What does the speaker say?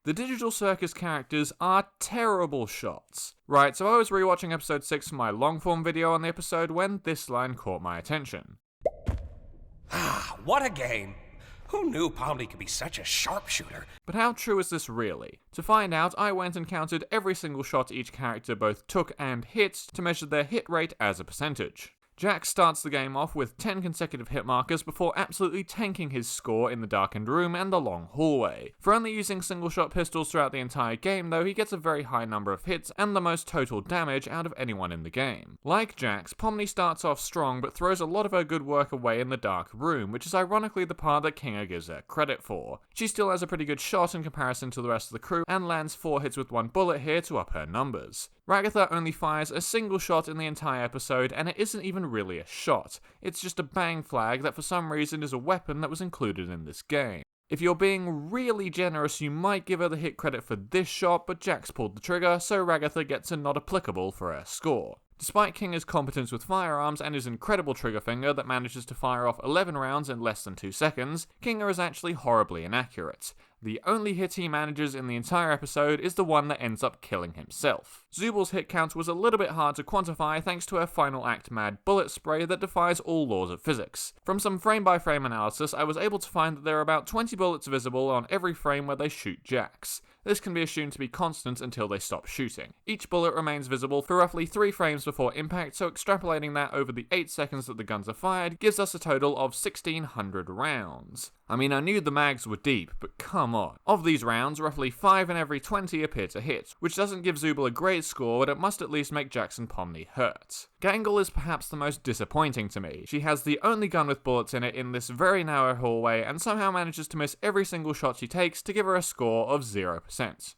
The digital Circus characters are terrible shots. Right, so I was rewatching episode 6 for my long-form video on the episode when this line caught my attention. What a game! Who knew Pomni could be such a sharpshooter? But how true is this really? To find out, I went and counted every single shot each character both took and hit to measure their hit rate as a percentage. Jax starts the game off with 10 consecutive hit markers before absolutely tanking his score in the darkened room and the long hallway. For only using single-shot pistols throughout the entire game though, he gets a very high number of hits and the most total damage out of anyone in the game. Like Jax, Pomni starts off strong but throws a lot of her good work away in the dark room, which is ironically the part that Kinga gives her credit for. She still has a pretty good shot in comparison to the rest of the crew and lands 4 hits with 1 bullet here to up her numbers. Ragatha only fires a single shot in the entire episode, and it isn't even really a shot. It's just a bang flag that for some reason is a weapon that was included in this game. If you're being really generous, you might give her the hit credit for this shot, but Jax pulled the trigger, so Ragatha gets a not applicable for her score. Despite Kinga's competence with firearms and his incredible trigger finger that manages to fire off 11 rounds in less than 2 seconds, Kinga is actually horribly inaccurate. The only hit he manages in the entire episode is the one that ends up killing himself. Zubal's hit count was a little bit hard to quantify thanks to her final act mad bullet spray that defies all laws of physics. From some frame-by-frame analysis, I was able to find that there are about 20 bullets visible on every frame where they shoot Jax. This can be assumed to be constant until they stop shooting. Each bullet remains visible for roughly 3 frames before impact, so extrapolating that over the 8 seconds that the guns are fired gives us a total of 1,600 rounds. I mean, I knew the mags were deep, but come on. Of these rounds, roughly 5 in every 20 appear to hit, which doesn't give Zubal a great score, but it must at least make Jax and Pomni hurt. Gangle is perhaps the most disappointing to me. She has the only gun with bullets in it in this very narrow hallway, and somehow manages to miss every single shot she takes to give her a score of 0%.